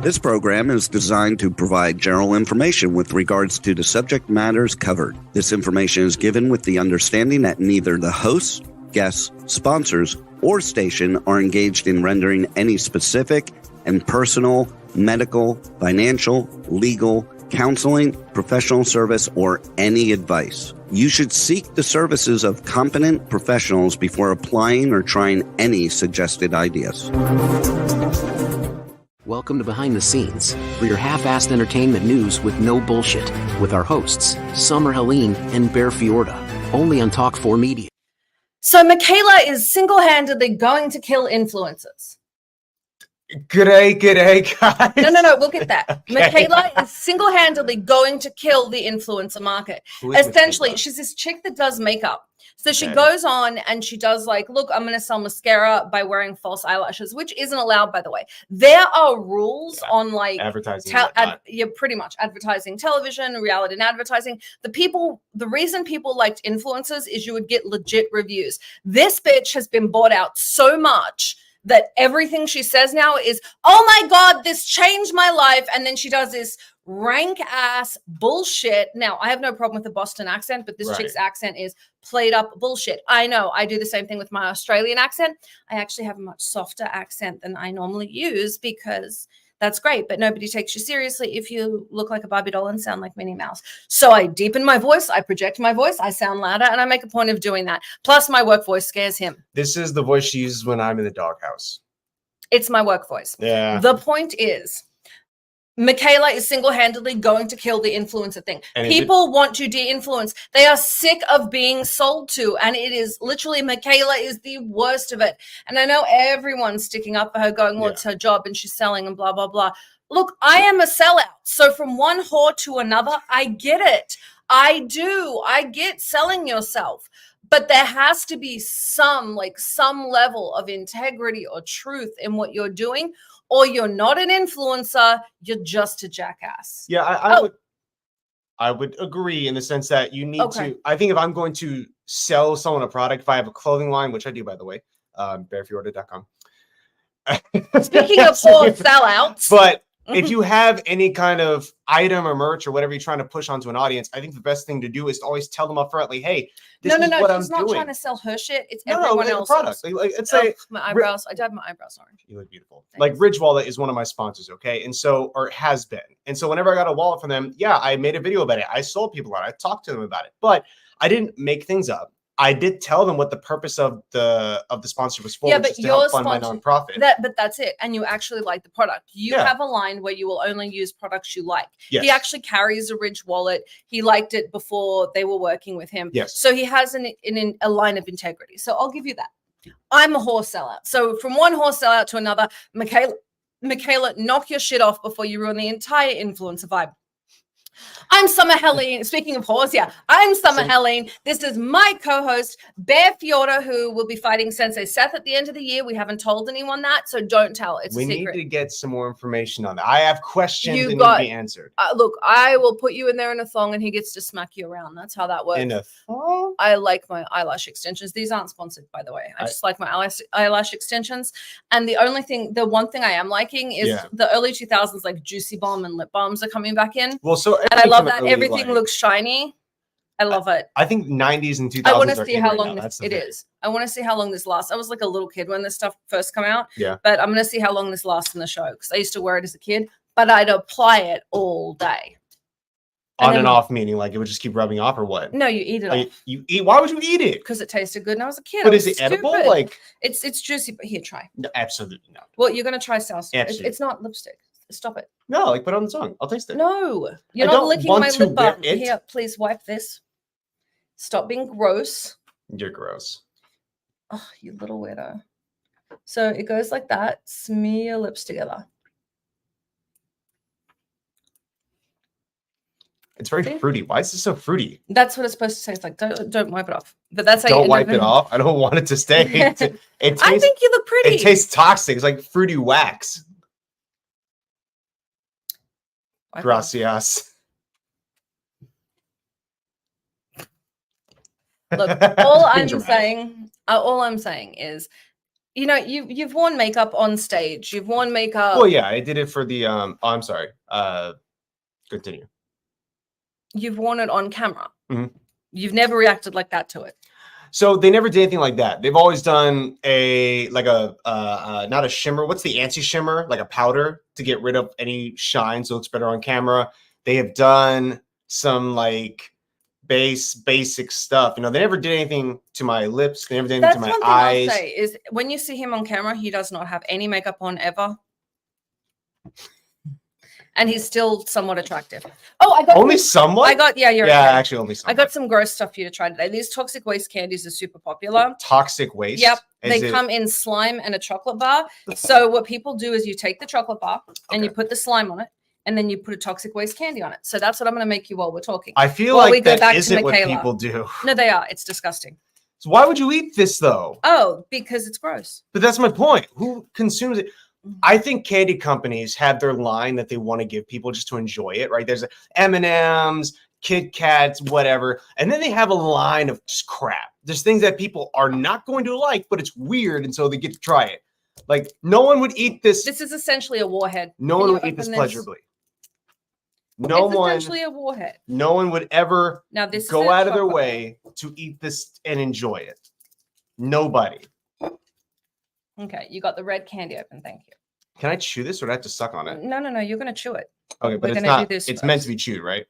This program is designed to provide general information with regards to the subject matters covered. This information is given with the understanding that neither the hosts, guests, sponsors, or station are engaged in rendering any specific and personal, medical, financial, legal, counseling, professional service, or any advice. You should seek the services of competent professionals before applying or trying any suggested ideas. Welcome to Behind the Scenes, for your half-assed entertainment news with no bullshit, with our hosts, Summer Helene and Bear Fiorda, only on Talk4 Media. So Michaela is single-handedly going to kill influencers. G'day, guys. No, we'll get that. Okay. Michaela is single-handedly going to kill the influencer market. Essentially, Michaela? She's this chick that does makeup. So she goes on and she does like, look, I'm going to sell mascara by wearing false eyelashes, which isn't allowed, by the way. There are rules on like advertising. Yeah, pretty much advertising, television, reality and advertising. The reason people liked influencers is you would get legit reviews. This bitch has been bought out so much that everything she says now is, oh my God, this changed my life. And then she does this rank ass bullshit. Now, I have no problem with the Boston accent, but this chick's accent is played up bullshit. I know. I do the same thing with my Australian accent. I actually have a much softer accent than I normally use because that's great, but nobody takes you seriously if you look like a Barbie doll and sound like Minnie Mouse. So I deepen my voice, I project my voice, I sound louder, and I make a point of doing that. Plus, my work voice scares him. This is the voice she uses when I'm in the doghouse. It's my work voice. Yeah. The point is, Michaela is single-handedly going to kill the influencer thing. And people want to de-influence. They are sick of being sold to, and it is literally, Michaela is the worst of it. And I know everyone's sticking up for her, going, well, it's her job and she's selling and blah, blah, blah. Look, I am a sellout. So from one whore to another, I get it. I do. I get selling yourself. But there has to be some level of integrity or truth in what you're doing, or you're not an influencer, you're just a jackass. Yeah, I would agree in the sense that you need to. I think if I'm going to sell someone a product, if I have a clothing line, which I do, by the way, bearfiorda.com. Speaking of whore sellouts. But if you have any kind of item or merch or whatever you're trying to push onto an audience, I think the best thing to do is to always tell them up front, like, hey, this is what I'm doing. She's not trying to sell her shit. It's everyone else's product. It's like my eyebrows. I dyed my eyebrows orange. You look beautiful. Thanks. Like Ridge Wallet is one of my sponsors, okay? And so, or has been. And so whenever I got a wallet from them, yeah, I made a video about it. I sold people on it. I talked to them about it. But I didn't make things up. I did tell them what the purpose of the sponsor was for, yeah, which is to help fund my nonprofit. But that's it. And you actually like the product. You have a line where you will only use products you like. Yes. He actually carries a Ridge wallet. He liked it before they were working with him. Yes. So he has a line of integrity. So I'll give you that. I'm a whore sellout. So from one whore sellout to another, Michaela, knock your shit off before you ruin the entire influencer vibe. I'm Summer Helene. Speaking of whores, I'm Summer Helene. This is my co-host, Bear Fiorda, who will be fighting Sensei Seth at the end of the year. We haven't told anyone that, so don't tell. It's a secret. We need to get some more information on that. I have questions that need to be answered. Look, I will put you in there in a thong and he gets to smack you around. That's how that works. In a thong? I like my eyelash extensions. These aren't sponsored, by the way. I just like my eyelash extensions. And the one thing I am liking is the early 2000s, like Juicy Bomb and lip balms are coming back in. Well, so and I love that everything looks shiny. I love it. I think 90s and 2000s. I want to see how long it is. I want to see how long this lasts. I was like a little kid when this stuff first came out. Yeah. But I'm going to see how long this lasts in the show because I used to wear it as a kid, but I'd apply it all day. On and off, meaning like it would just keep rubbing off or what? No, you eat it off. You eat? Why would you eat it? Because it tasted good and I was a kid. But is it edible? Like it's juicy, but here, try. No, absolutely not. Well, you're going to try saucy. It's not lipstick. Stop it. No, like put it on the tongue. I'll taste it. No, you're not licking my lip balm. Here, please wipe this. Stop being gross. You're gross. Oh, you little weirdo. So it goes like that. Smear your lips together. It's very fruity. Why is this so fruity? That's what it's supposed to taste like. Don't wipe it off. But that's how don't wipe it off. I don't want it to stay. It tastes, I think you look pretty. It tastes toxic. It's like fruity wax. Gracias. Look, all I'm saying is You know, you've worn makeup on stage. You've worn makeup. Well, yeah, I did it for the oh, I'm sorry. Continue. You've worn it on camera. Mhm. You've never reacted like that to it. So they never did anything like that. They've always done a not a shimmer. What's the anti-shimmer? Like a powder to get rid of any shine, so it's better on camera. They have done some like basic stuff. You know, they never did anything to my lips. They never did anything to my eyes. I'll say is when you see him on camera, he does not have any makeup on ever. And he's still somewhat attractive. Oh, I got only somewhat. yeah, you're yeah, okay. Actually, only somewhat. I got some gross stuff for you to try today. These toxic waste candies are super popular. Toxic waste. Yep, they come in slime and a chocolate bar. So what people do is you take the chocolate bar and you put the slime on it, and then you put a toxic waste candy on it. So that's what I'm going to make you while we're talking. I feel like that isn't what people do. No, they are. It's disgusting. So why would you eat this though? Oh, because it's gross. But that's my point. Who consumes it? I think candy companies have their line that they want to give people just to enjoy it, right? There's M&Ms, Kit Kats, whatever. And then they have a line of just crap. There's things that people are not going to like, but it's weird, and so they get to try it. Like, no one would eat this. This is essentially a warhead. No one would eat this pleasurably. No one. It's essentially a warhead. No one would ever go out of their way to eat this and enjoy it. Nobody. Okay, you got the red candy open. Thank you. Can I chew this, or do I have to suck on it? No. You're going to chew it. Okay, but it's not. It's meant to be chewed, right?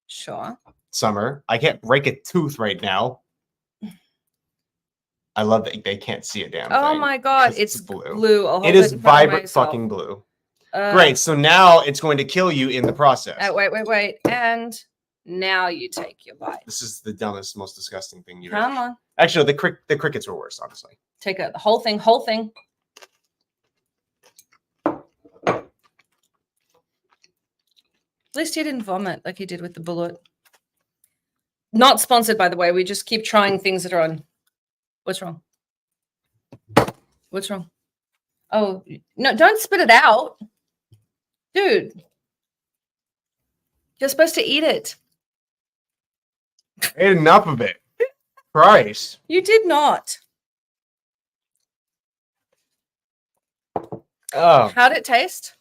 Sure. Summer, I can't break a tooth right now. I love that they can't see a damn thing. Oh my god, it's blue. It is vibrant fucking blue. Great. So now it's going to kill you in the process. Wait. And now you take your bite. This is the dumbest, most disgusting thing you've Come on. Actually, the crickets were worse, honestly. Take the whole thing. At least he didn't vomit like he did with the bullet. Not sponsored, by the way. We just keep trying things that are on. What's wrong? What's wrong? Oh, no, don't spit it out. Dude. You're supposed to eat it. I ate enough of it. Christ. You did not. Oh. How'd it taste?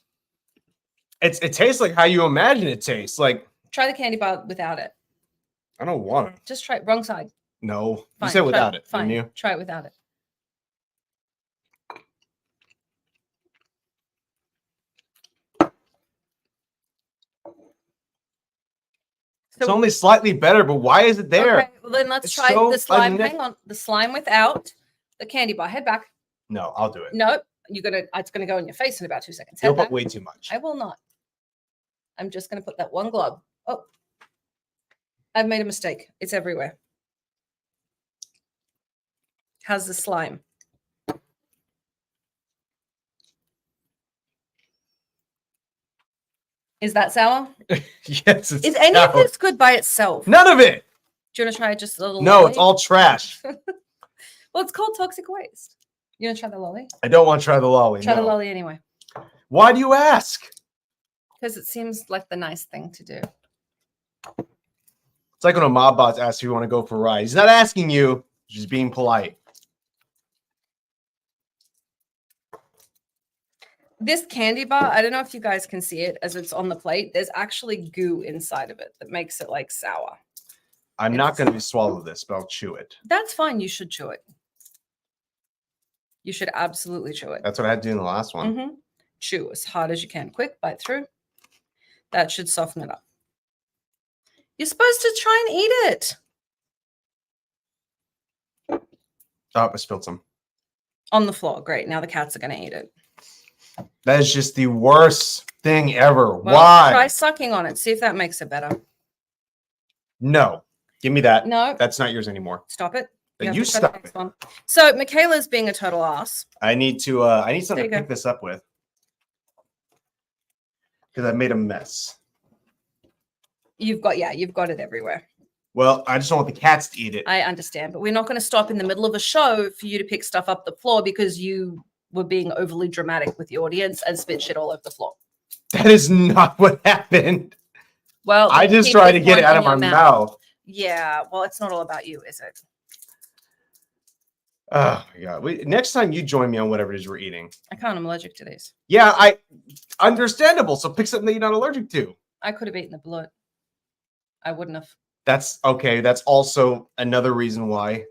It tastes like how you imagine it tastes. Like, try the candy bar without it. I don't want it. Just try it. Wrong side. No. Fine, you said without it. Fine. Didn't you? Try it without it. It's only slightly better, but why is it there? Okay, well then let's try the slime. Hang on. The slime without the candy bar. Head back. No, I'll do it. Nope. It's gonna go in your face in about 2 seconds. You'll put way too much. I will not. I'm just gonna put that one glove. Oh, I've made a mistake. It's everywhere. How's the slime? Is that sour? Yes. Is any of this good by itself? None of it. Do you want to try just a little? No, lolly? it's all trash. Well, it's called toxic waste. You want to try the lolly? I don't want to try the lolly. Try the lolly anyway. Why do you ask? Because it seems like the nice thing to do. It's like when a mob boss asks if you want to go for a ride. He's not asking you, he's just being polite. This candy bar, I don't know if you guys can see it as it's on the plate. There's actually goo inside of it that makes it like sour. I'm not going to swallow this, but I'll chew it. That's fine. You should chew it. You should absolutely chew it. That's what I had to do in the last one. Mm-hmm. Chew as hard as you can. Quick, bite through. That should soften it up. You're supposed to try and eat it. Oh, I spilled some. On the floor. Great. Now the cats are going to eat it. That is just the worst thing ever. Well, why? Try sucking on it. See if that makes it better. No. Give me that. No. That's not yours anymore. Stop it. You stop it. One. So Michaela's being a total ass. I need something to pick this up with. Because I made a mess. You've got it everywhere. Well, I just don't want the cats to eat it. I understand, but we're not going to stop in the middle of a show for you to pick stuff up the floor because you were being overly dramatic with the audience and spit shit all over the floor. That is not what happened. Well, I just tried to get it out of my mouth. Yeah, well, it's not all about you, is it? Oh my god! Next time you join me on whatever it is we're eating. I can't. I'm allergic to these. Yeah, understandable. So pick something that you're not allergic to. I could have eaten the bloat. I wouldn't have. That's okay. That's also another reason why.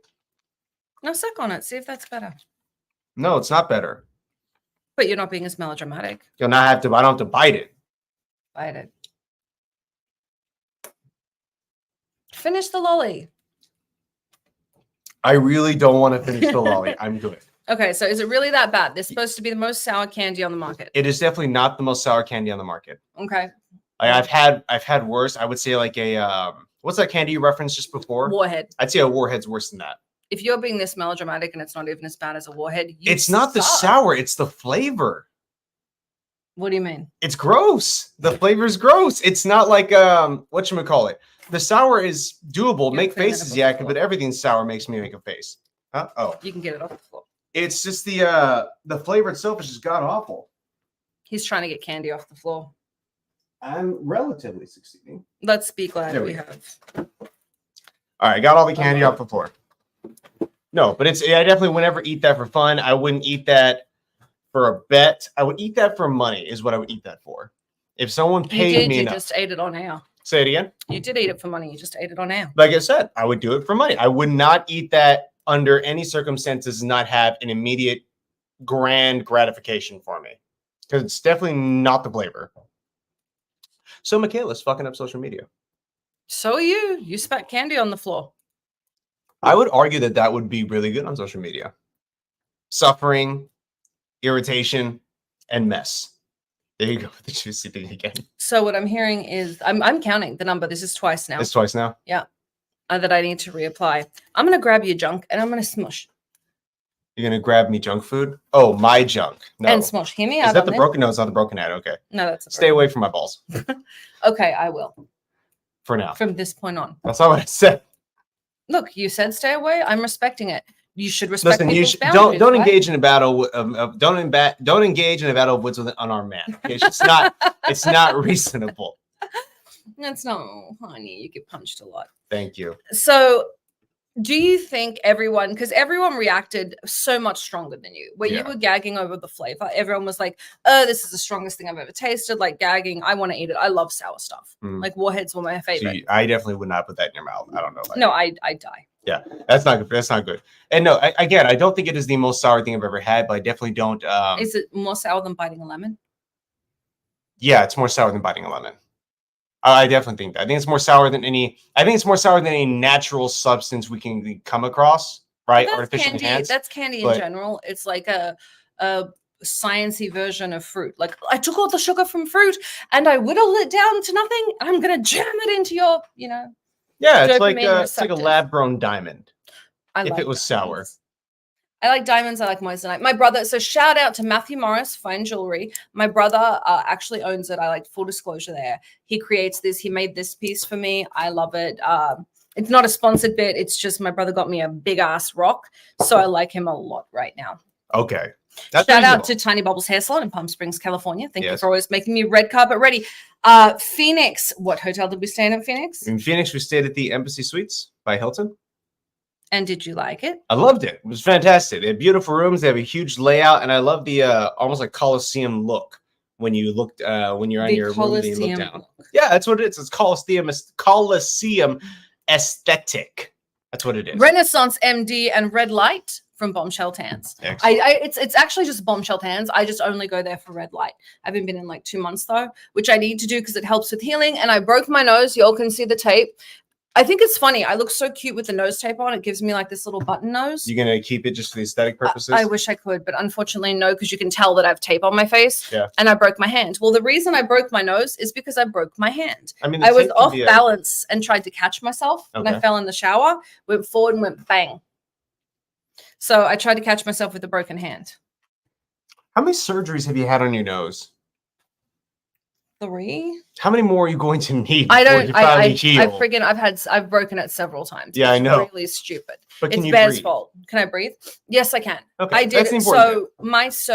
No, suck on it. See if that's better. No, it's not better. But you're not being as melodramatic. You'll not have to. I don't have to bite it. Bite it. Finish the lolly. I really don't want to finish the lolly. I'm good. Okay, so is it really that bad? This is supposed to be the most sour candy on the market. It is definitely not the most sour candy on the market. Okay. I've had worse. I would say like a what's that candy you referenced just before? Warhead. I'd say a Warhead's worse than that. If you're being this melodramatic and it's not even as bad as a Warhead, it's not the sour, it's the flavor. What do you mean? It's gross. The flavor's gross. It's not like whatchamacallit. The sour is doable. Make faces, yeah, but everything sour makes me make a face. Huh? Oh. You can get it off the floor. It's just the flavor itself is just god awful. He's trying to get candy off the floor. I'm relatively succeeding. Let's be glad we have. All right, got all the candy off the floor. No, but I definitely would never eat that for fun. I wouldn't eat that for a bet. I would eat that for money is what I would eat that for. If someone paid me enough. You just ate it on air. Say it again. You did eat it for money. You just ate it on air. Like I said, I would do it for money. I would not eat that under any circumstances, not have an immediate grand gratification for me. Because it's definitely not the flavor. So Michaela's fucking up social media. So are you. You spat candy on the floor. I would argue that that would be really good on social media. Suffering, irritation, and mess. There you go with the juicy thing again. So what I'm hearing is, I'm counting the number. This is twice now. It's twice now? Yeah. That I need to reapply. I'm going to grab your junk and I'm going to smush. You're going to grab me junk food? Oh, my junk. No. And smush. Hear me out. Is that the broken? No, it's not the broken ad. Okay. No, that's Stay away from my balls. Okay, I will. For now. From this point on. That's not what I said. Look, you said stay away. I'm respecting it. You should respect. Listen, don't engage in a battle. Don't engage in a battle of woods with an unarmed man. Okay? It's not reasonable. That's not, honey. You get punched a lot. Thank you. So, do you think everyone, because everyone reacted so much stronger than you, where you were gagging over the flavor? Everyone was like, "Oh, this is the strongest thing I've ever tasted." Like gagging. I want to eat it. I love sour stuff. Like Warheads were my favorite. I definitely would not put that in your mouth. I don't know. No, I die. Yeah, that's not good. That's not good. And no, again, I don't think it is the most sour thing I've ever had, but I definitely don't. Is it more sour than biting a lemon? Yeah, it's more sour than biting a lemon. I definitely think that. I think it's more sour than any. I think it's more sour than any natural substance we can come across. Right, artificially enhanced. That's candy in general. It's like a sciencey version of fruit. Like I took all the sugar from fruit and I whittled it down to nothing. And I'm gonna jam it into your, Yeah, it's like a lab-grown diamond. If it was sour. I like diamonds. I like moissanite. My brother. So shout out to Matthew Morris, Fine Jewelry. My brother actually owns it. I like full disclosure there. He creates this. He made this piece for me. I love it. It's not a sponsored bit. It's just my brother got me a big ass rock. So I like him a lot right now. Okay. Shout out to Tiny Bubbles Hair Salon in Palm Springs, California. Thank you for always making me red carpet ready. Phoenix. What hotel did we stay in Phoenix? In Phoenix, we stayed at the Embassy Suites by Hilton. And did you like it? I loved it. It was fantastic. They had beautiful rooms. They have a huge layout, and I love the almost like Coliseum look when you looked when you're on your room and you look down. Yeah, that's what it is. It's Coliseum aesthetic. That's what it is. Renaissance MD and Red Light from Bombshell Tans. It's actually just Bombshell Tans. I just only go there for red light. I haven't been in like 2 months though, which I need to do because it helps with healing. And I broke my nose. Y'all can see the tape. I think it's funny. I look so cute with the nose tape on. It gives me like this little button nose. You're going to keep it just for the aesthetic purposes? I wish I could, but unfortunately no, because you can tell that I have tape on my face. Yeah. And I broke my hand. Well, the reason I broke my nose is because I broke my hand. I mean, I was off balance and tried to catch myself and I fell in the shower, went forward and went bang. So I tried to catch myself with a broken hand. How many surgeries have you had on your nose? 3. How many more are you going to need? I've broken it several times. Yeah, I know. Really stupid. But it's Bear's fault. Can I breathe? Yes, I can. Okay, I did. So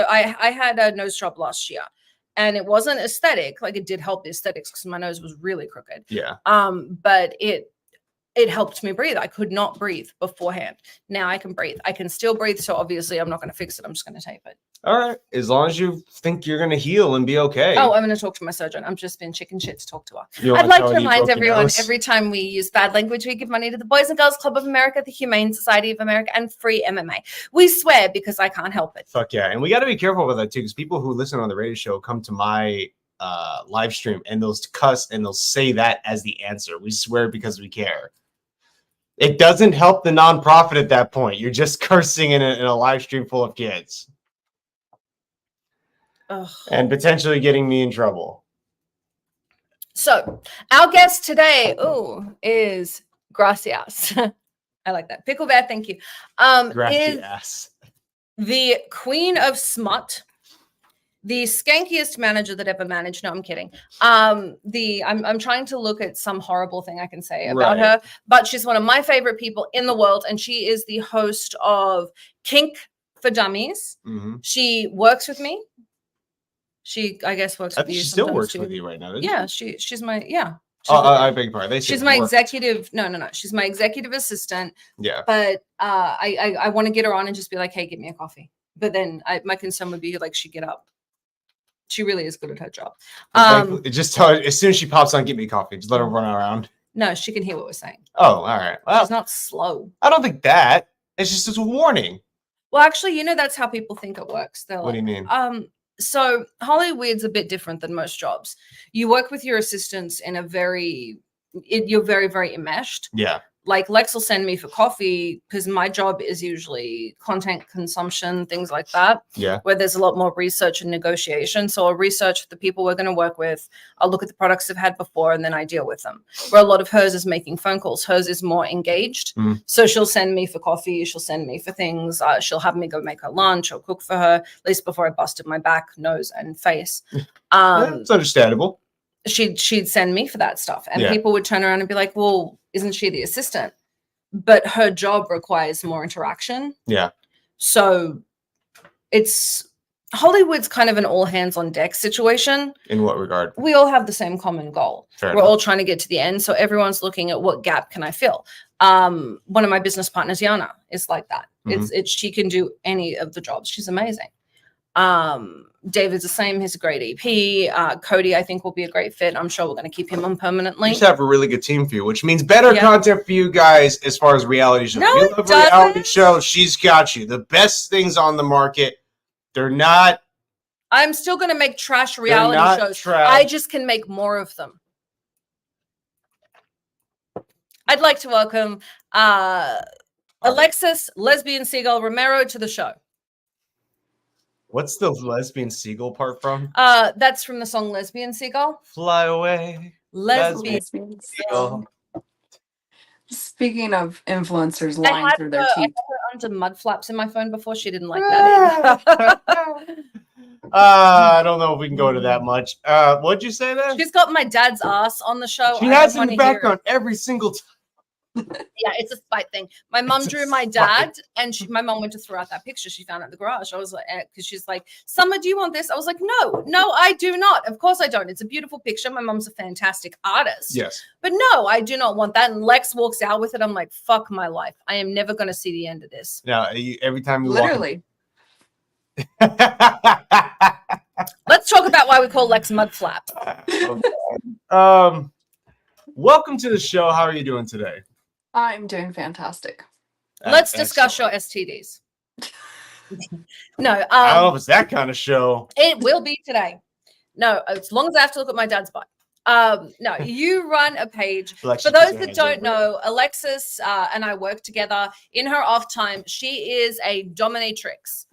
I had a nose job last year, and it wasn't aesthetic. Like it did help the aesthetics because my nose was really crooked. Yeah. But it it helped me breathe. I could not breathe beforehand. Now I can breathe. I can still breathe. So obviously I'm not going to fix it. I'm just going to tape it. All right. As long as you think you're going to heal and be okay. Oh, I'm going to talk to my surgeon. I'm just being chicken shit to talk to her. You I'd wanna like tell to her you remind broke your everyone, nose? every time we use bad language, we give money to the Boys and Girls Club of America, the Humane Society of America, and Free MMA. We swear because I can't help it. Fuck yeah. And we got to be careful with that too, because people who listen on the radio show come to my live stream and they'll cuss and they'll say that as the answer. We swear because we care. It doesn't help the nonprofit at that point. You're just cursing in a live stream full of kids. Ugh. And potentially getting me in trouble. So our guest today, is Gracias. I like that. Pickle Bear, thank you. Gracias. Is the queen of smut, the skankiest manager that ever managed. No, I'm kidding. I'm trying to look at some horrible thing I can say about her, but she's one of my favorite people in the world, and she is the host of Kink4Dummies. Mm-hmm. She works with me. She, I guess, works with you. She still works too. with you right now. Yeah, she's my I beg your pardon. She's my executive. No. She's my executive assistant. Yeah. But I want to get her on and just be like, hey, get me a coffee. But then my concern would be like, she get up. She really is good at her job. Just tell her as soon as she pops on, get me coffee. Just let her run around. No, she can hear what we're saying. Oh, all right. Well, she's not slow. I don't think that. It's just a warning. Well, actually, that's how people think it works. They're what do you mean? So Hollywood's a bit different than most jobs. You work with your assistants in you're very, very enmeshed. Yeah. Like Lex will send me for coffee because my job is usually content consumption, things like that. Yeah. Where there's a lot more research and negotiation. So I'll research the people we're going to work with. I'll look at the products they've had before and then I deal with them. Where a lot of hers is making phone calls. Hers is more engaged. Mm. So she'll send me for coffee. She'll send me for things. She'll have me go make her lunch or cook for her, at least before I busted my back, nose, and face. It's understandable. She'd send me for that stuff. And people would turn around and be like, well, isn't she the assistant? But her job requires more interaction. Yeah. So Hollywood's kind of an all hands on deck situation. In what regard? We all have the same common goal. Fair We're enough. all trying to get to the end. So everyone's looking at what gap can I fill? One of my business partners, Yana, is like that. Mm-hmm. She can do any of the jobs. She's amazing. David's the same. He's a great EP. Cody, I think, will be a great fit. I'm sure we're going to keep him on permanently. We just have a really good team for you, which means better content for you guys as far as reality shows. No, you it love doesn't. reality show, she's got you. The best things on the market. They're not. I'm still going to make trash reality shows. Trash. I just can make more of them. I'd like to welcome Alexis Lesbian Seagull Romero to the show. What's the lesbian seagull part from? That's from the song Lesbian Seagull. Fly away. Lesbian Seagull. Speaking of influencers lying through their teeth. I had her under mud flaps in my phone before. She didn't like that either. I don't know if we can go into that much. What'd you say there? She's got my dad's ass on the show. She has in the background every single time. Yeah, it's a spite thing. My mom drew my dad, and my mom went to throw out that picture she found at the garage. I was like, because she's like, Summer, do you want this? I was like, no, I do not. Of course I don't. It's a beautiful picture. My mom's a fantastic artist. Yes. But no, I do not want that. And Lex walks out with it. I'm like, fuck my life. I am never going to see the end of this. Now, every time you Literally. walk. Let's talk about why we call Lex Mudflap. Welcome to the show. How are you doing today? I'm doing fantastic. Let's discuss your STDs. No, I don't know if it's that kind of show. It will be today. No, as long as I have to look at my dad's butt. No, you run a page. Alexis, For those that don't know, Alexis and I work together in her off time. She is a dominatrix.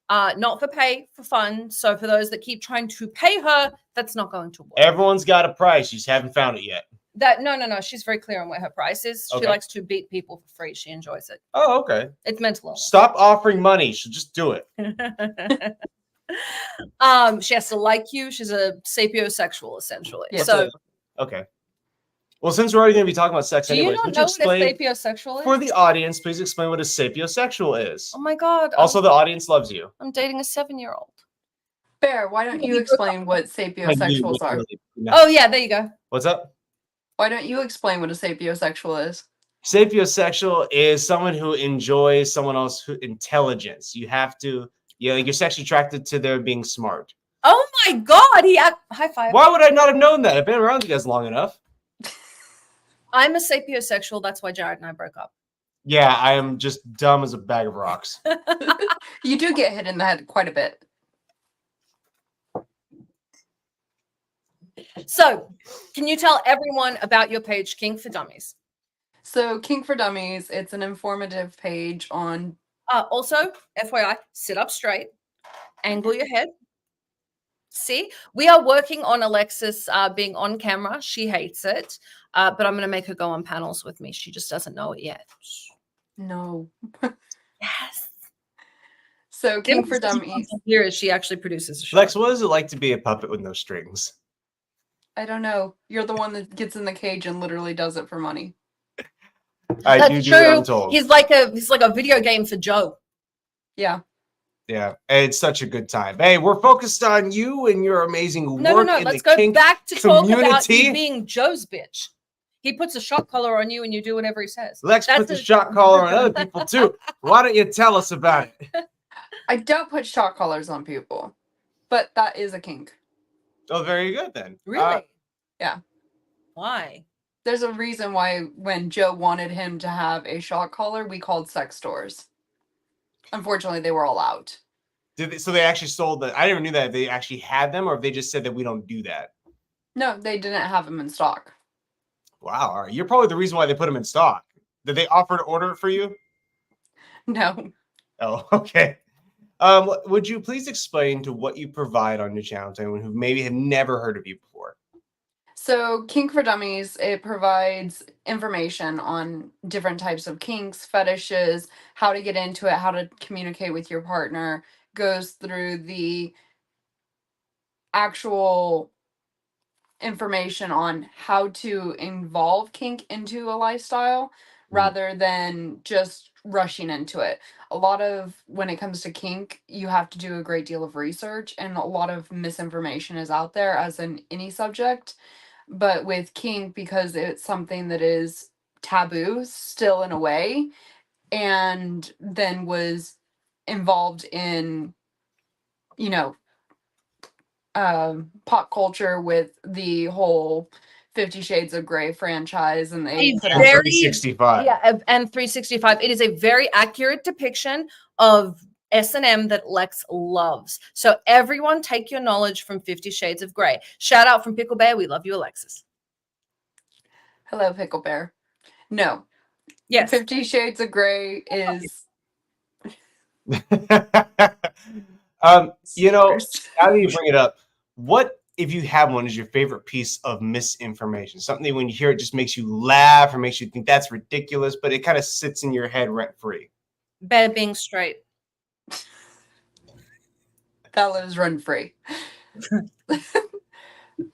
Not for pay, for fun. So for those that keep trying to pay her, that's not going to work. Everyone's got a price. You just haven't found it yet. No. She's very clear on where her price is. She likes to beat people for free. She enjoys it. Oh, okay. It's mental illness. Stop offering money. She'll just do it. She has to like you. She's a sapiosexual, essentially. Yeah, so okay. Well, since we're already going to be talking about sex do anyway, you not would know you what a explain sapiosexual is? for the audience? Please explain what a sapiosexual is. Oh my god. Also, the audience loves you. I'm dating a 7-year-old. Bear, why don't you explain what sapiosexuals are? No. Oh yeah, there you go. What's up? Why don't you explain what a sapiosexual is? Sapiosexual is someone who enjoys someone else's intelligence. You have to, you're sexually attracted to their being smart. Oh my God! High five. Why would I not have known that? I've been around you guys long enough. I'm a sapiosexual. That's why Jared and I broke up. Yeah, I am just dumb as a bag of rocks. You do get hit in the head quite a bit. So, can you tell everyone about your page, Kink4Dummies? So Kink4Dummies, it's an informative page on... Also, FYI, sit up straight, angle your head. See, we are working on Alexis being on camera. She hates it, but I'm going to make her go on panels with me. She just doesn't know it yet. No. Yes. So Kink4Dummies. Here is she actually produces a show. Lex, what does it like to be a puppet with no strings? I don't know. You're the one that gets in the cage and literally does it for money. That's true. He's like a video game for Joe. Yeah. Yeah, it's such a good time. Hey, we're focused on you and your amazing work. No. Let's go back to talk about community. you being Joe's bitch. He puts a shock collar on you and you do whatever he says. Lex puts a shock collar on other people too. Why don't you tell us about it? I don't put shock collars on people, but that is a kink. Oh, very good then. Really? Yeah. Why? There's a reason why when Joe wanted him to have a shock collar, we called sex stores. Unfortunately, they were all out. So they actually sold that. I never knew that they actually had them, or if they just said that we don't do that. No, they didn't have them in stock. Wow, all right. You're probably the reason why they put them in stock. Did they offer to order it for you? No. Oh, okay. Would you please explain to what you provide on your channel to anyone who maybe have never heard of you before? So Kink4Dummies, it provides information on different types of kinks, fetishes, how to get into it, how to communicate with your partner, goes through the actual information on how to involve kink into a lifestyle rather than just rushing into it. A lot of, when it comes to kink, you have to do a great deal of research, and a lot of misinformation is out there, as in any subject. But with kink, because it's something that is taboo still in a way, and then was involved in, pop culture with the whole 50 Shades of Grey franchise, and they put out 365. Yeah, and 365. It is a very accurate depiction of S&M that Lex loves. So everyone take your knowledge from 50 Shades of Grey. Shout out from Pickle Bear. We love you, Alexis. Hello, Pickle Bear. No. Yes. 50 Shades of Grey is... now that you bring it up, what, if you have one, is your favorite piece of misinformation? Something that when you hear it just makes you laugh or makes you think that's ridiculous, but it kind of sits in your head rent-free. Bear being straight. Fellas run free.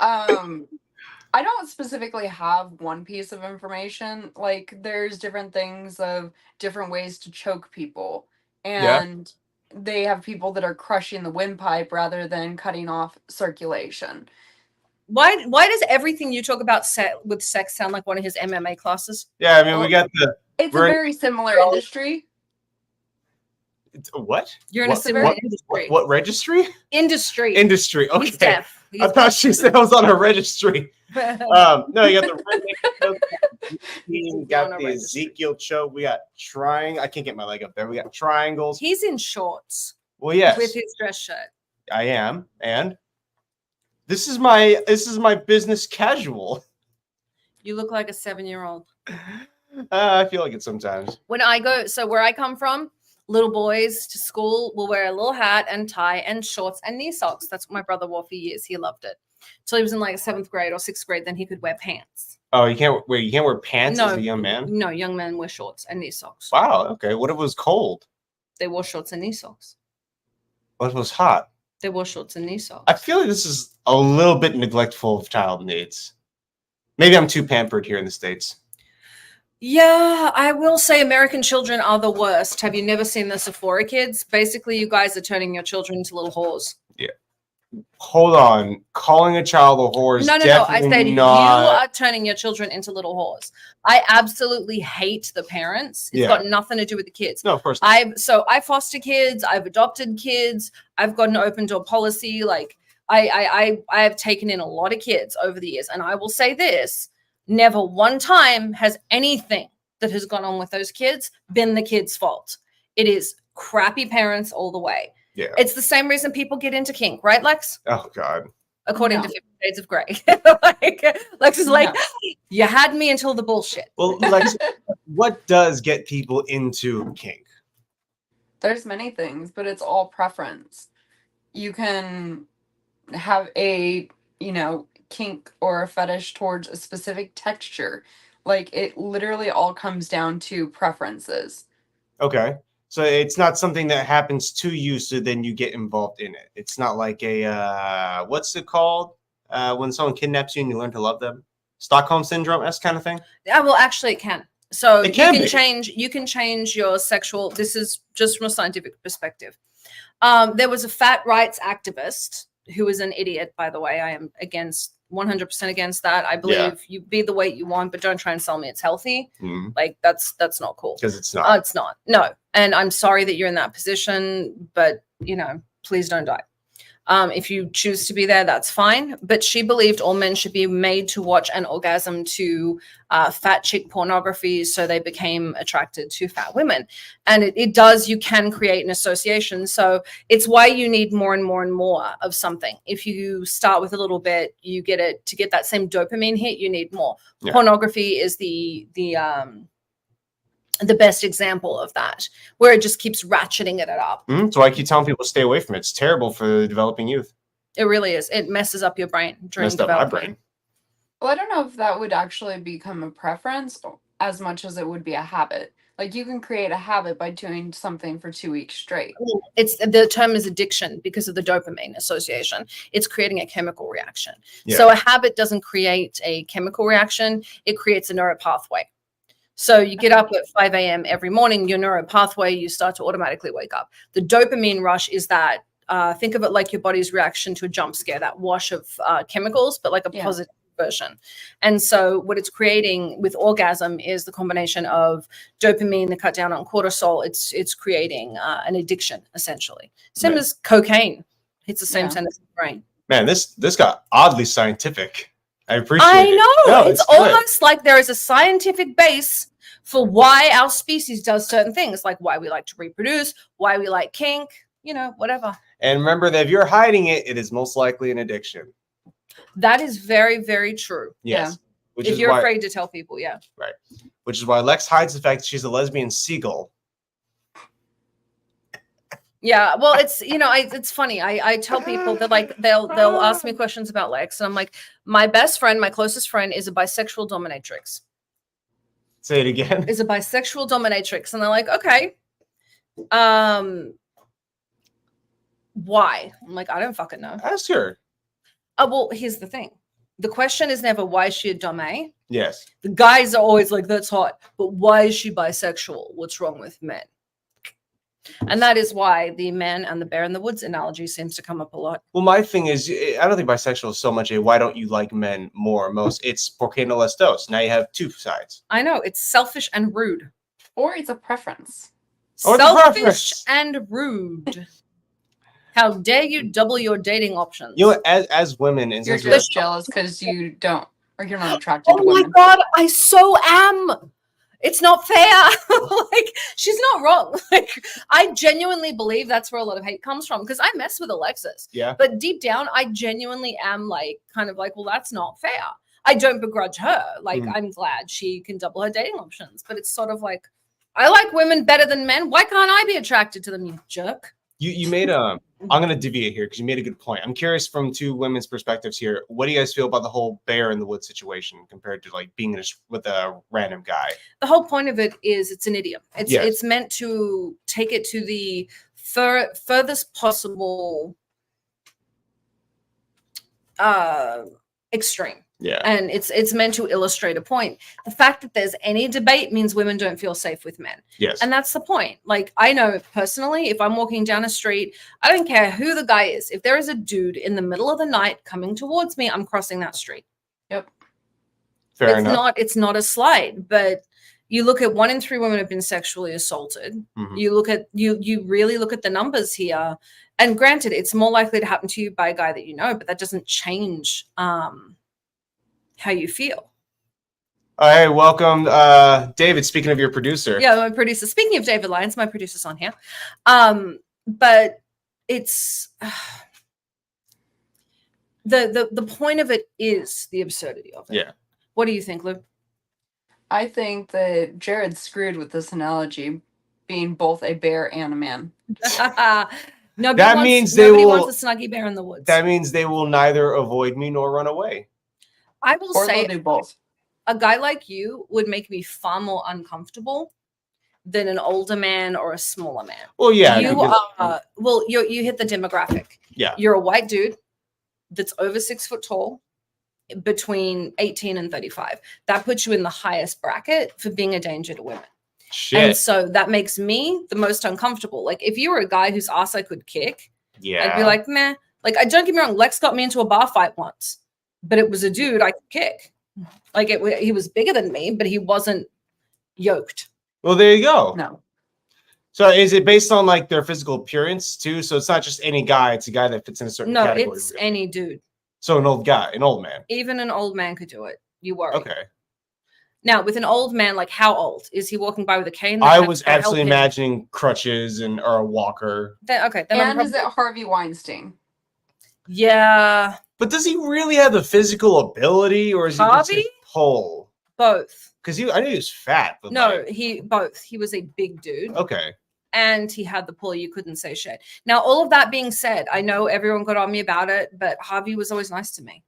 I don't specifically have one piece of information. Like, there's different things of different ways to choke people. And they have people that are crushing the windpipe rather than cutting off circulation. Why does everything you talk about with sex sound like one of his MMA classes? Yeah, I mean, we got the... It's a very similar industry. It's a what? You're in a similar industry. What registry? Industry. Okay. He's deaf. I thought she said I was on a registry. No, you got the got the Ezekiel choke. We got I can't get my leg up there. We got triangles. He's in shorts. Well, yes. With his dress shirt. I am, and this is my business casual. You look like a 7-year-old. I feel like it sometimes. When I go, so where I come from, little boys to school will wear a little hat and tie and shorts and knee socks. That's what my brother wore for years. He loved it. So he was in like 7th grade or 6th grade. Then he could wear pants. Oh, you can't wear pants as a young man? No, young men wear shorts and knee socks. Wow. Okay. What if it was cold? They wore shorts and knee socks. What if it was hot? They wore shorts and knee socks. I feel like this is a little bit neglectful of child needs. Maybe I'm too pampered here in the States. Yeah, I will say American children are the worst. Have you never seen the Sephora kids? Basically, you guys are turning your children into little whores. Yeah. Hold on. Calling a child a whore is No. I definitely said you not. are turning your children into little whores. I absolutely hate the parents. It's got nothing to do with the kids. No, of course not. I foster kids. I've adopted kids. I've got an open door policy. Like I have taken in a lot of kids over the years, and I will say this: never one time has anything that has gone on with those kids been the kids' fault. It is crappy parents all the way. Yeah. It's the same reason people get into kink, right, Lex? Oh God. According to 50 Shades of Grey. Lex is like, you had me until the bullshit. Well, Lex, what does get people into kink? There's many things, but it's all preference. You can have a, kink or a fetish towards a specific texture. Like, it literally all comes down to preferences. Okay. So it's not something that happens to you, so then you get involved in it. It's not like a, what's it called? When someone kidnaps you and you learn to love them? Stockholm Syndrome-esque kind of thing? Yeah, well, actually it can. So it can you can change your sexual, this is just from a scientific perspective. There was a fat rights activist who is an idiot, by the way. I am 100% against that. I believe you be the weight you want, but don't try and sell me it's healthy. Like that's not cool. Because it's not. It's not. No. And I'm sorry that you're in that position, but please don't die. If you choose to be there, that's fine. But she believed all men should be made to watch an orgasm to fat chick pornography, so they became attracted to fat women. And it does, you can create an association. So it's why you need more and more and more of something. If you start with a little bit, you get it to get that same dopamine hit, you need more. Yeah. Pornography is the best example of that, where it just keeps ratcheting it up. So I keep telling people to stay away from it. It's terrible for the developing youth. It really is. It messes up your brain during development. Messed up my brain. Well, I don't know if that would actually become a preference as much as it would be a habit. Like, you can create a habit by doing something for 2 weeks straight. It's the term is addiction because of the dopamine association. It's creating a chemical reaction. Yeah. So a habit doesn't create a chemical reaction. It creates a neural pathway. So you get up at 5 a.m. every morning, your neural pathway, you start to automatically wake up. The dopamine rush is that, think of it like your body's reaction to a jump scare, that wash of chemicals, but like a positive version. And so what it's creating with orgasm is the combination of dopamine, the cut down on cortisol. It's creating an addiction, essentially. Same as cocaine. It's the same center of the brain. Man, this got oddly scientific. I appreciate it. I know. No, it's almost like there is a scientific base for why our species does certain things, like why we like to reproduce, why we like kink, whatever. And remember that if you're hiding it, it is most likely an addiction. That is very, very true. Yes. Yeah. If you're afraid to tell people, yeah. Right. Which is why Lex hides the fact that she's a lesbian seagull. Yeah, well, it's it's funny. I tell people that like they'll ask me questions about Lex, and I'm like, my best friend, my closest friend, is a bisexual dominatrix. Say it again. Is a bisexual dominatrix, and they're like, okay, why? I'm like, I don't fucking know. Ask her. Well, here's the thing. The question is never why is she a dome. Yes. The guys are always like, that's hot, but why is she bisexual? What's wrong with men? And that is why the man and the bear in the woods analogy seems to come up a lot. Well, my thing is, I don't think bisexual is so much a why don't you like men more? It's porque no les dos. Now you have two sides. I know. It's selfish and rude. Or it's a preference. Selfish and rude. How dare you double your dating options? As women, and you're just jealous because you don't, or you're not attracted to women. Oh my God, I so am. It's not fair. Like, she's not wrong. Like, I genuinely believe that's where a lot of hate comes from, because I mess with Alexis. Yeah. But deep down, I genuinely am like, kind of like, well, that's not fair. I don't begrudge her. Like, I'm glad she can double her dating options. But it's sort of like, I like women better than men. Why can't I be attracted to them, you jerk? You made a, I'm going to deviate here because you made a good point. I'm curious from two women's perspectives here. What do you guys feel about the whole bear in the woods situation compared to like being with a random guy? The whole point of it is it's an idiom. It's meant to take it to the furthest possible extreme. Yeah. And it's meant to illustrate a point. The fact that there's any debate means women don't feel safe with men. Yes. And that's the point. Like, I know personally, if I'm walking down a street, I don't care who the guy is. If there is a dude in the middle of the night coming towards me, I'm crossing that street. Yep. Fair enough. It's not a slide, but you look at 1 in 3 women have been sexually assaulted. You look at you really look at the numbers here. And granted, it's more likely to happen to you by a guy that you know, but that doesn't change how you feel. All right, welcome, David. Speaking of your producer, Yeah, my producer. Speaking of David Lyons, my producer's on here. But it's the point of it is the absurdity of it. Yeah. What do you think, Lou? I think that Jared screwed with this analogy, being both a bear and a man. Nobody wants a snuggy bear in the woods. That means they will neither avoid me nor run away. I will say, do both. A guy like you would make me far more uncomfortable than an older man or a smaller man. Well, yeah. You hit the demographic. Yeah. You're a white dude that's over 6 foot tall, between 18 and 35. That puts you in the highest bracket for being a danger to women. Shit. And so that makes me the most uncomfortable. Like, if you were a guy whose ass I could kick, I'd be like, meh. Like, don't get me wrong, Lex got me into a bar fight once, but it was a dude I could kick. Like, he was bigger than me, but he wasn't yoked. Well, there you go. No. So is it based on like their physical appearance too? So it's not just any guy; it's a guy that fits in a certain category. No, it's any dude. So an old guy, an old man. Even an old man could do it. You worry. Okay. Now, with an old man, like, how old? Is he walking by with a cane? I was absolutely imagining crutches or a walker. Then Is it Harvey Weinstein? Yeah. But does he really have the physical ability, or is he just his pull? Both. Because I knew he was fat. But no, both. He was a big dude. Okay. And he had the pull. You couldn't say shit. Now, all of that being said, I know everyone got on me about it, but Harvey was always nice to me.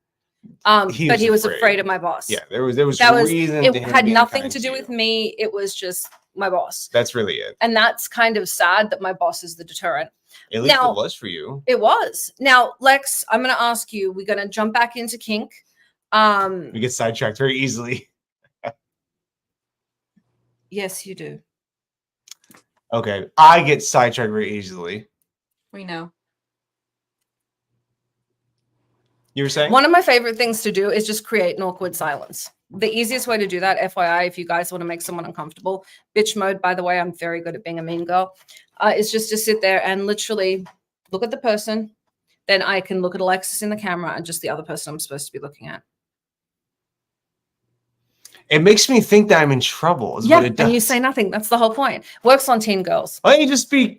But he was afraid of my boss. Yeah, there was reason. It had nothing to do with me. It was just my boss. That's really it. And that's kind of sad that my boss is the deterrent. At least it was for you. It was. Now, Lex, I'm going to ask you. We're going to jump back into kink. We get sidetracked very easily. Yes, you do. Okay, I get sidetracked very easily. We know. You were saying? One of my favorite things to do is just create an awkward silence. The easiest way to do that, FYI, if you guys want to make someone uncomfortable, bitch mode, by the way, I'm very good at being a mean girl, is just to sit there and literally look at the person. Then I can look at Alexis in the camera and just the other person I'm supposed to be looking at. It makes me think that I'm in trouble. Is yeah, what it does. And you say nothing. That's the whole point. Works on teen girls. Why don't you just be...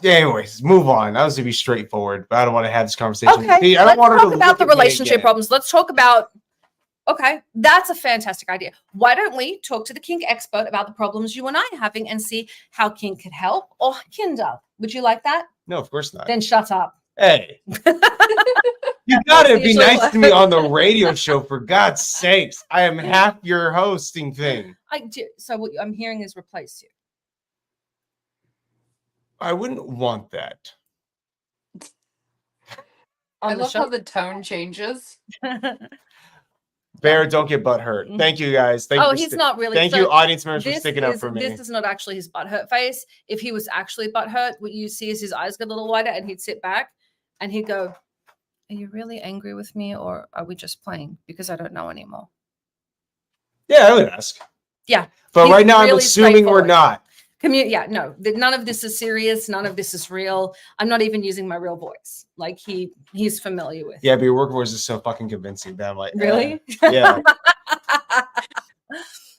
anyways, move on. That was to be straightforward, but I don't want to have this conversation. Okay, let's talk about the relationship problems. Let's talk about... Okay, that's a fantastic idea. Why don't we talk to the kink expert about the problems you and I are having and see how kink could help or hinder? Would you like that? No, of course not. Then shut up. Hey. You gotta be nice to me on the radio show, for God's sakes. I am half your hosting thing. I do. So what I'm hearing is replace you. I wouldn't want that. I love how the tone changes. Bear, don't get butt hurt. Thank you, guys. Thank you he's not really. Thank you, audience members, for sticking up for me. This is not actually his butt hurt face. If he was actually butt hurt, what you see is his eyes get a little wider and he'd sit back and he'd go, "Are you really angry with me or are we just playing? Because I don't know anymore." Yeah, I would ask. Yeah. But right now, I'm assuming we're not. Yeah, no. None of this is serious. None of this is real. I'm not even using my real voice. Like he's familiar with. Yeah, but your work voice is so fucking convincing that I'm like, really? Yeah.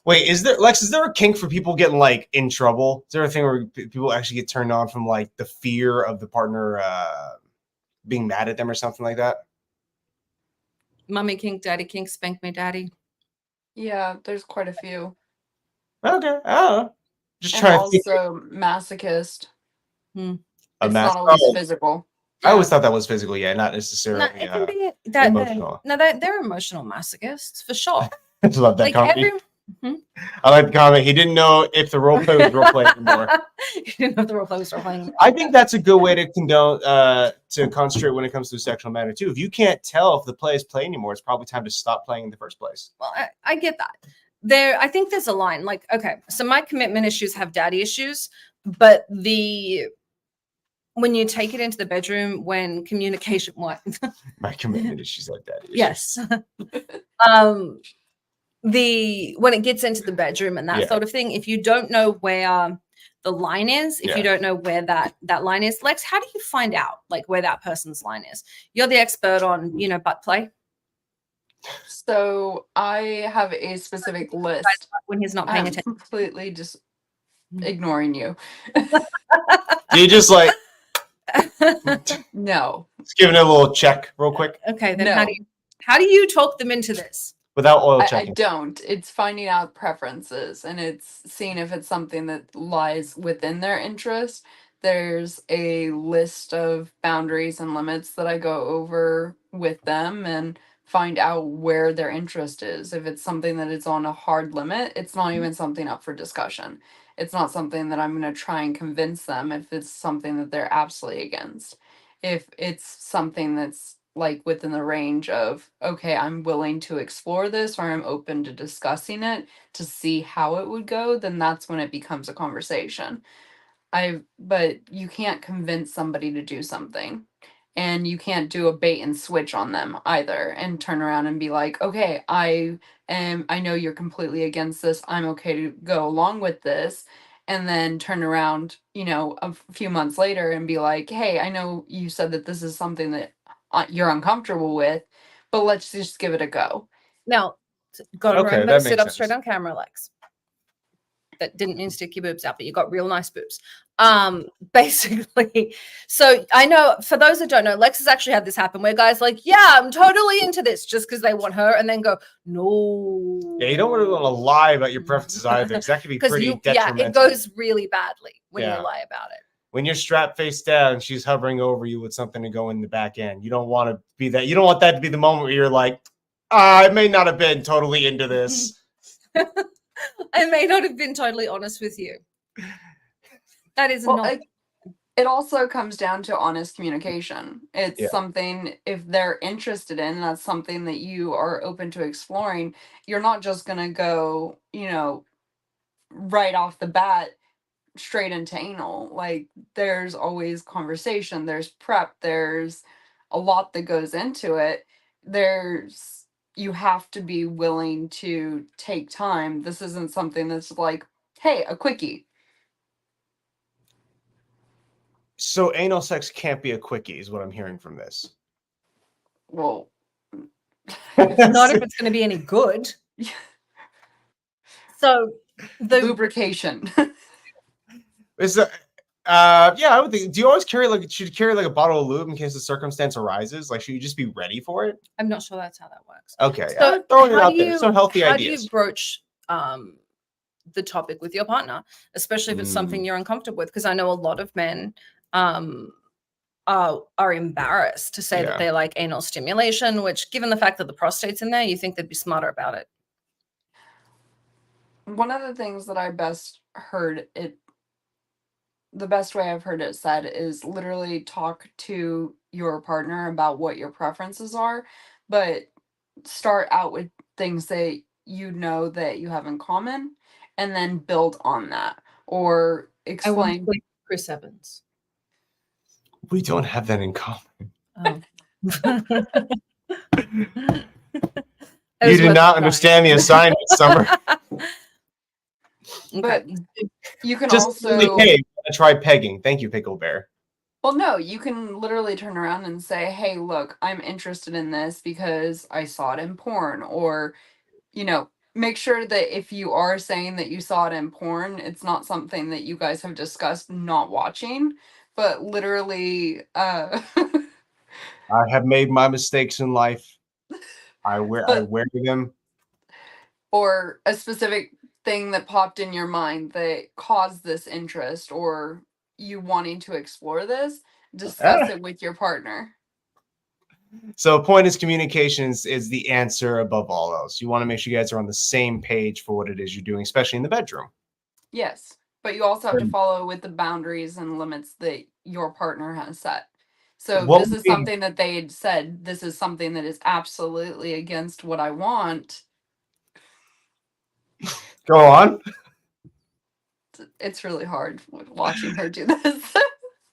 Wait, is there a kink for people getting like in trouble? Is there a thing where people actually get turned on from like the fear of the partner being mad at them or something like that? Mommy kink, daddy kink, spank me daddy. Yeah, there's quite a few. Okay. Oh. Just and trying also to masochist. Hmm. It's not always physical. I always thought that was physical, yeah, not necessarily it can be that emotional. No, they're emotional masochists for sure. I love that company. I like the comment. He didn't know if the role play was role play anymore. You didn't know if the role play was role playing. I think that's a good way to condone to concentrate when it comes to sexual matter too. If you can't tell if the play is playing anymore, it's probably time to stop playing in the first place. Well, I get that. I think there's a line. Like, okay, so my commitment issues have daddy issues, but when you take it into the bedroom, when communication, what? My commitment issues like that. Yes. When it gets into the bedroom and that sort of thing, if you don't know where the line is, if you don't know where that line is, Lex, how do you find out like where that person's line is? You're the expert on, butt play. So I have a specific list. When he's not paying attention. Completely just ignoring you. Do you just like no. Just giving it a little check real quick? Okay, then how do you talk them into this? Without oil checking. I don't. It's finding out preferences, and it's seeing if it's something that lies within their interest. There's a list of boundaries and limits that I go over with them and find out where their interest is. If it's something that is on a hard limit, it's not even something up for discussion. It's not something that I'm going to try and convince them if it's something that they're absolutely against. If it's something that's like within the range of, okay, I'm willing to explore this or I'm open to discussing it to see how it would go, then that's when it becomes a conversation. But you can't convince somebody to do something, and you can't do a bait and switch on them either and turn around and be like, okay, I know you're completely against this. I'm okay to go along with this. And then turn around, a few months later and be like, hey, I know you said that this is something that you're uncomfortable with, but let's just give it a go. Now, gotta remember to sit up straight on camera, Lex. That didn't mean stick your boobs out, but you got real nice boobs. Basically. So I know for those that don't know, Lex has actually had this happen where guys like, yeah, I'm totally into this just because they want her, and then go, no. Yeah, you don't really want to lie about your preferences either, because that could be pretty detrimental. Yeah, it goes really badly when you lie about it. When you're strapped face down, she's hovering over you with something to go in the back end. You don't want to be that. You don't want that to be the moment where you're like, I may not have been totally into this. I may not have been totally honest with you. That is not. It also comes down to honest communication. It's something, if they're interested in, that's something that you are open to exploring. You're not just going to go, right off the bat straight into anal. Like, there's always conversation, there's prep, there's a lot that goes into it. You have to be willing to take time. This isn't something that's like, hey, a quickie. So anal sex can't be a quickie is what I'm hearing from this. Well, not if it's going to be any good. So the lubrication. Is that I would think. Do you always should you carry like a bottle of lube in case the circumstance arises? Like, should you just be ready for it? I'm not sure that's how that works. Okay, so throwing it out there. Some healthy ideas. How do you broach the topic with your partner, especially if it's something you're uncomfortable with? Because I know a lot of men are embarrassed to say that they like anal stimulation, which, given the fact that the prostate's in there, you think they'd be smarter about it. One of the things that I the best way I've heard it said is literally talk to your partner about what your preferences are, but start out with things that that you have in common, and then build on that, or explain. Chris Evans. We don't have that in common. Oh. You do not understand the assignment, Summer. But you can just also hey, try pegging. Thank you, Pickle Bear. Well, no, you can literally turn around and say, hey, look, I'm interested in this because I saw it in porn. Or, make sure that if you are saying that you saw it in porn, it's not something that you guys have discussed not watching, but literally I have made my mistakes in life. I wear them. Or a specific thing that popped in your mind that caused this interest, or you wanting to explore this, discuss it with your partner. So point is communications is the answer above all else. You want to make sure you guys are on the same page for what it is you're doing, especially in the bedroom. Yes, but you also have to follow with the boundaries and limits that your partner has set. So if What this would is be- something that they had said, this is something that is absolutely against what I want. Go on. It's really hard watching her do this.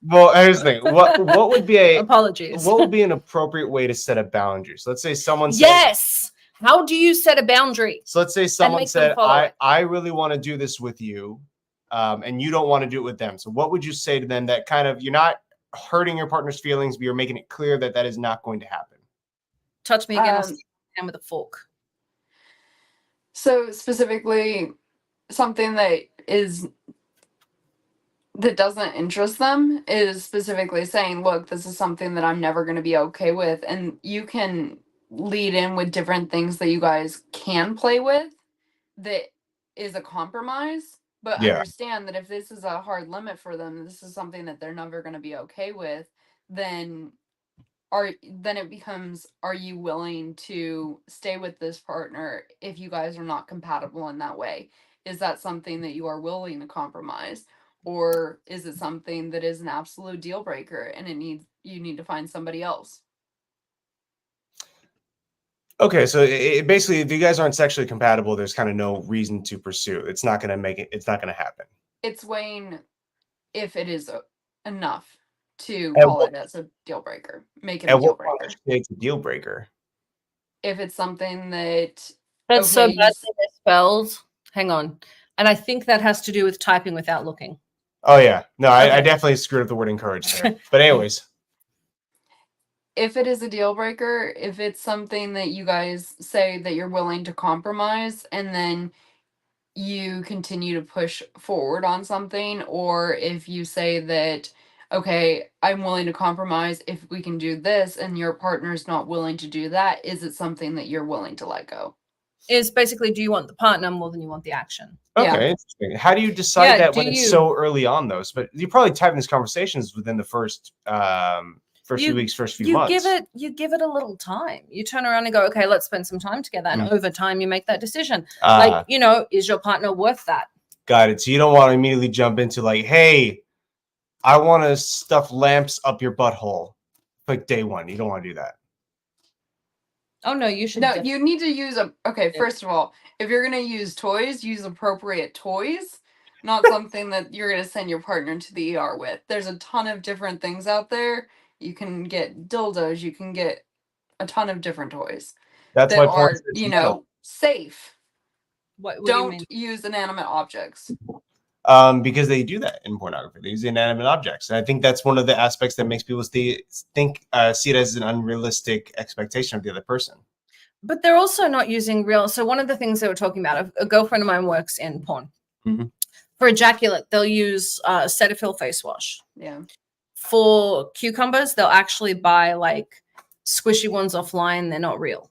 Well, here's the thing. What would be Apologies. what would be an appropriate way to set a boundary? So let's say someone said, Yes. How do you set a boundary? so let's say someone make them said, follow it. I really want to do this with you, and you don't want to do it with them. So what would you say to them that kind of you're not hurting your partner's feelings, but you're making it clear that that is not going to happen? Touch me again. I'll stick your hand with a fork. So specifically, something that doesn't interest them is specifically saying, look, this is something that I'm never going to be okay with. And you can lead in with different things that you guys can play with that is a compromise, but Yeah. understand that if this is a hard limit for them, this is something that they're never going to be okay with, then it becomes, are you willing to stay with this partner if you guys are not compatible in that way? Is that something that you are willing to compromise? Or is it something that is an absolute deal breaker and you need to find somebody else? Okay, so basically, if you guys aren't sexually compatible, there's kind of no reason to pursue. It's not going to make it. It's not going to happen. It's weighing if it is enough to At call what- it as a deal breaker. Make it At a deal what point breaker. would you say it's a deal breaker? If it's something that That's so okay, badly misspelled. Hang on. And I think that has to do with typing without looking. Oh yeah, no, I Okay. definitely screwed up the word encourage there. But anyways, if it is a deal breaker, if it's something that you guys say that you're willing to compromise and then you continue to push forward on something, or if you say that, okay, I'm willing to compromise if we can do this and your partner's not willing to do that, is it something that you're willing to let go? Is basically, do you want the partner more than you want the action? okay, Yeah. interesting. How do you decide Yeah, that do when it's you- so early on, though? But you're probably typing these conversations within the first few weeks, first few months. You give it a little time. You turn around and go, okay, let's spend some time together. And over time, you make that decision. Like, is your partner worth that? Got it. So you don't want to immediately jump into like, hey, I want to stuff lamps up your butthole. Like day one, you don't want to do that. Oh no, you should. No, you need to use first of all, if you're going to use toys, use appropriate toys, not something that you're going to send your partner to the ER with. There's a ton of different things out there. You can get dildos, you can get a ton of different toys That's that my are, point. safe. What do you Don't mean? use inanimate objects. Because they do that in pornography. They use inanimate objects, and I think that's one of the aspects that makes people see it as an unrealistic expectation of the other person. But they're also not using real. So one of the things they were talking about, a girlfriend of mine works in porn. Mhm. For ejaculate, they'll use Cetaphil face wash. Yeah. For cucumbers, they'll actually buy like squishy ones offline. They're not real.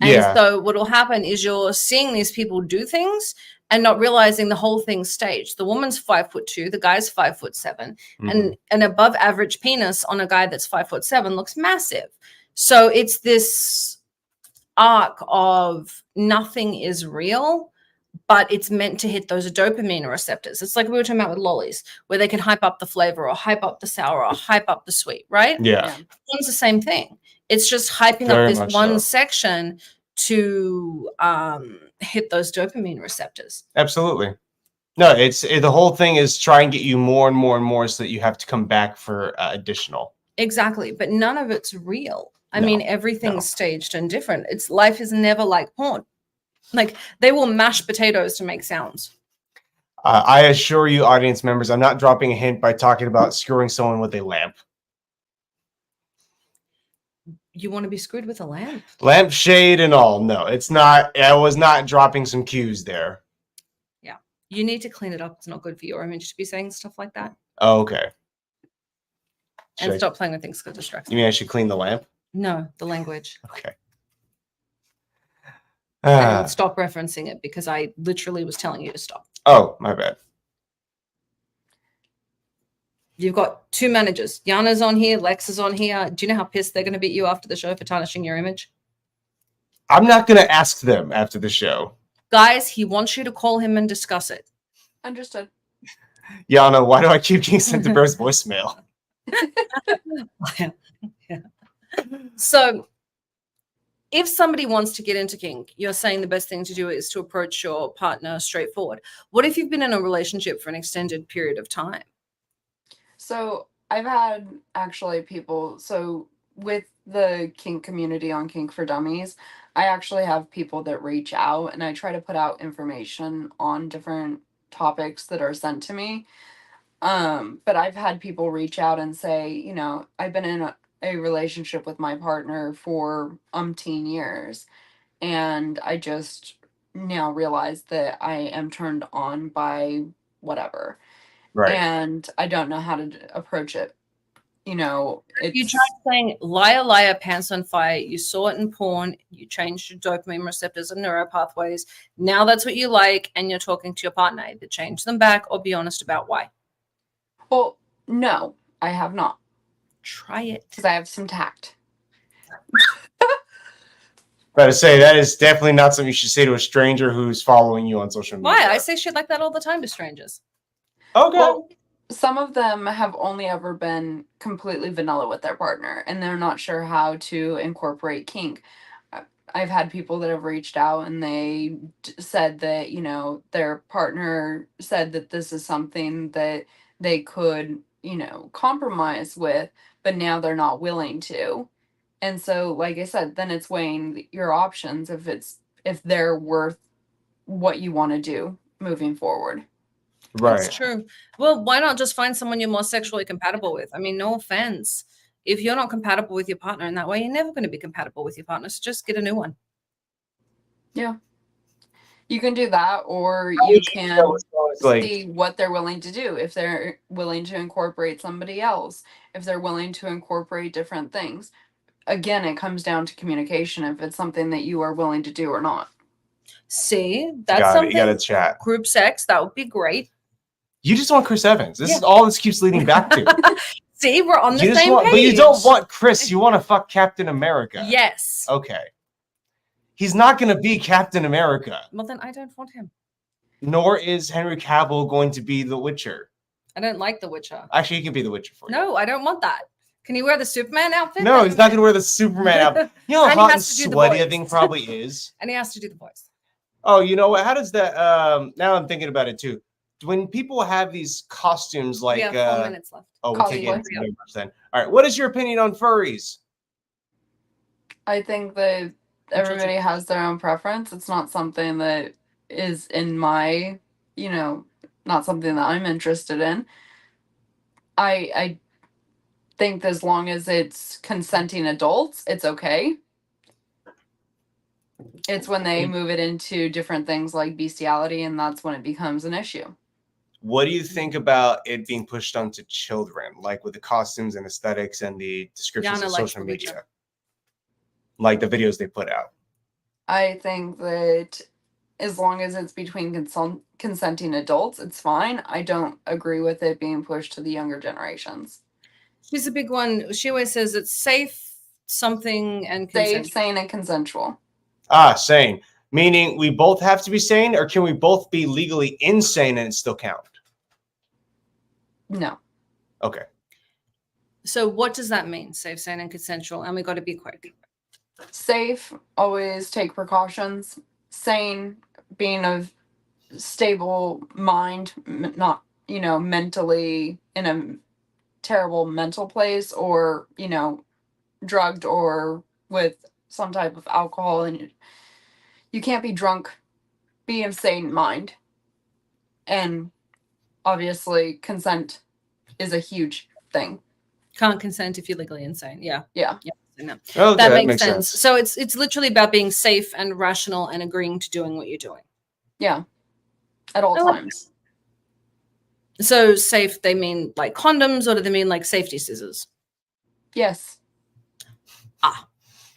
And Yeah. so what will happen is you're seeing these people do things and not realizing the whole thing's staged. The woman's 5'2", the guy's 5'7", and an above average penis on a guy that's 5'7" looks massive. So it's this arc of nothing is real, but it's meant to hit those dopamine receptors. It's like we were talking about with lollies, where they can hype up the flavor or hype up the sour or hype up the sweet, right? Yeah. It's the same thing. It's just hyping Very up this much one so. section to hit those dopamine receptors. Absolutely. No, the whole thing is try and get you more and more and more so that you have to come back for additional. Exactly. But none of it's real. I No, mean, everything's staged and different. Life is never like porn. Like they will mash potatoes to make sounds. I assure you, audience members, I'm not dropping a hint by talking about screwing someone with a lamp. You want to be screwed with a lamp? Lampshade and all. No, it's not. I was not dropping some cues there. Yeah. You need to clean it up. It's not good for your image to be saying stuff like that. Oh, okay. And stop playing with things that distract You mean I should clean the lamp? No, the language. Okay. And stop referencing it because I literally was telling you to stop. Oh, my bad. You've got 2 managers. Yana's on here, Lex is on here. Do you know how pissed they're going to be at you after the show for tarnishing your image? I'm not going to ask them after the show. Guys, he wants you to call him and discuss it. Understood. Yana, why do I keep getting sent to Bear's voicemail? Yeah. So if somebody wants to get into kink, you're saying the best thing to do is to approach your partner straightforward. What if you've been in a relationship for an extended period of time? So I've had actually people, so with the kink community on Kink4Dummies, I actually have people that reach out and I try to put out information on different topics that are sent to me. But I've had people reach out and say, you know, I've been in a relationship with my partner for umpteen years, and I just now realize that I am turned on by whatever. Right. And I don't know how to approach it. You know, You tried saying liar, liar, pants on fire. You saw it in porn. You changed your dopamine receptors and neuropathways. Now that's what you like, and you're talking to your partner. Either change them back or be honest about why. Well, no, I have not. Try it. Because I have some tact. But to say that is definitely not something you should say to a stranger who's following you on social media. Why? I say shit like that all the time to strangers. Okay. Well, some of them have only ever been completely vanilla with their partner, and they're not sure how to incorporate kink. I've had people that have reached out and they said that, you know, their partner said that this is something that they could, you know, compromise with, but now they're not willing to. And so, like I said, then it's weighing your options if they're worth what you want to do moving forward. Right. That's true. Well, why not just find someone you're more sexually compatible with? I mean, no offense. If you're not compatible with your partner in that way, you're never going to be compatible with your partner. So just get a new one. Yeah. You can do that, or you can like, see what they're willing to do. If they're willing to incorporate somebody else, if they're willing to incorporate different things. Again, it comes down to communication, if it's something that you are willing to do or not. See, that's something. You got to chat. Group sex, that would be great. You just want Chris Evans. This is all this keeps leading back to. See, we're on the same page. But you don't want Chris. You want to fuck Captain America. Yes. Okay. He's not going to be Captain America. Well, then I don't want him. Nor is Henry Cavill going to be The Witcher. I don't like The Witcher. Actually, he can be The Witcher for you. No, I don't want that. Can he wear the Superman outfit? No, he's not going to wear the Superman outfit. You know how hot and sweaty I think probably is? And he has to do the voice. Oh, you know what? How does that... now I'm thinking about it, too. When people have these costumes like... We have 4 minutes left. Oh, we'll take it then. All right. What is your opinion on furries? I think that everybody has their own preference. It's not something that is in my, you know, not something that I'm interested in. I think as long as it's consenting adults, it's okay. It's when they move it into different things like bestiality, and that's when it becomes an issue. What do you think about it being pushed onto children, like with the costumes and aesthetics and the descriptions of social media? Like the videos they put out. I think that as long as it's between consenting adults, it's fine. I don't agree with it being pushed to the younger generations. She's a big one. She always says it's safe, something, and consensual. Safe, sane, and consensual. Ah, sane. Meaning we both have to be sane, or can we both be legally insane and it still count? No. Okay. So what does that mean? Safe, sane, and consensual. And we got to be quick. Safe, always take precautions. Sane, being of stable mind, not, you know, mentally in a terrible mental place, or, you know, drugged or with some type of alcohol, and you can't be drunk. Be of sane mind. And obviously consent is a huge thing. Can't consent if you're legally insane. Yeah. Yeah. No. Okay, that makes sense. So it's literally about being safe and rational and agreeing to doing what you're doing. Yeah. At all times. So safe, they mean like condoms, or do they mean like safety scissors? Yes.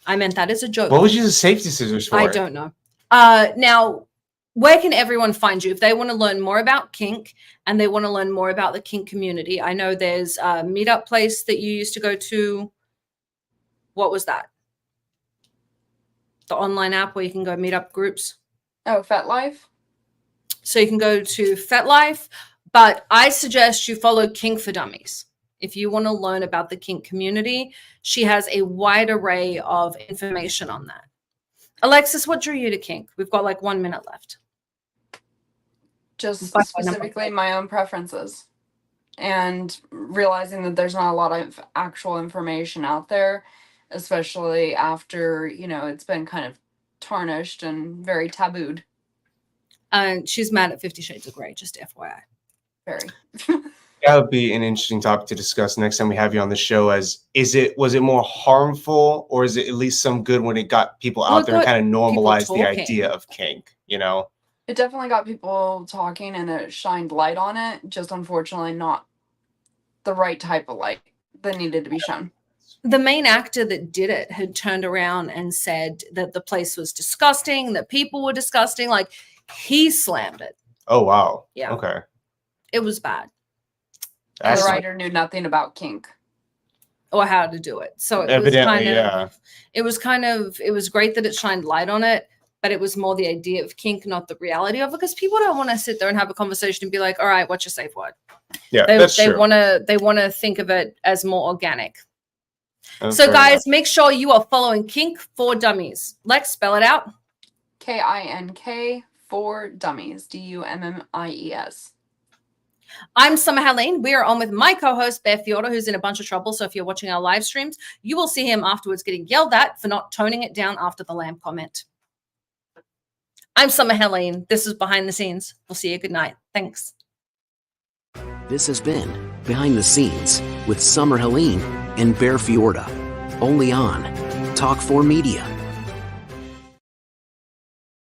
I meant that as a joke. What would you use safety scissors for? I don't know. Now, where can everyone find you if they want to learn more about kink and they want to learn more about the kink community? I know there's a meetup place that you used to go to. What was that? The online app where you can go meet up groups. Oh, FetLife. So you can go to FetLife, but I suggest you follow Kink4Dummies. If you want to learn about the kink community, she has a wide array of information on that. Alexis, what drew you to kink? We've got like 1 minute left. Just specifically my own preferences and realizing that there's not a lot of actual information out there, especially after, you know, it's been kind of tarnished and very tabooed. And she's mad at 50 Shades of Grey, just FYI. Very. That would be an interesting topic to discuss next time we have you on the show. Was it more harmful, or is it at least some good when it got people out there and kind of normalized the idea of kink, you know? It definitely got people talking and it shined light on it, just unfortunately not the right type of light that needed to be shown. The main actor that did it had turned around and said that the place was disgusting, that people were disgusting. Like, he slammed it. Oh, wow. Yeah. Okay. It was bad. The writer knew nothing about kink or how to do it. So it was great that it shined light on it, but it was more the idea of kink, not the reality of it, because people don't want to sit there and have a conversation and be like, all right, what's your safe word? Yeah, they want to think of it as more organic. So guys, make sure you are following Kink4Dummies. Lex, spell it out. KINK4Dummies. DUMMIES. I'm Summer Helene. We are on with my co-host, Bear Fiorda, who's in a bunch of trouble. So if you're watching our live streams, you will see him afterwards getting yelled at for not toning it down after the lamb comment. I'm Summer Helene. This is Behind the Scenes. We'll see you. Good night. Thanks. This has been Behind the Scenes with Summer Helene and Bear Fiorda. Only on Talk4 Media.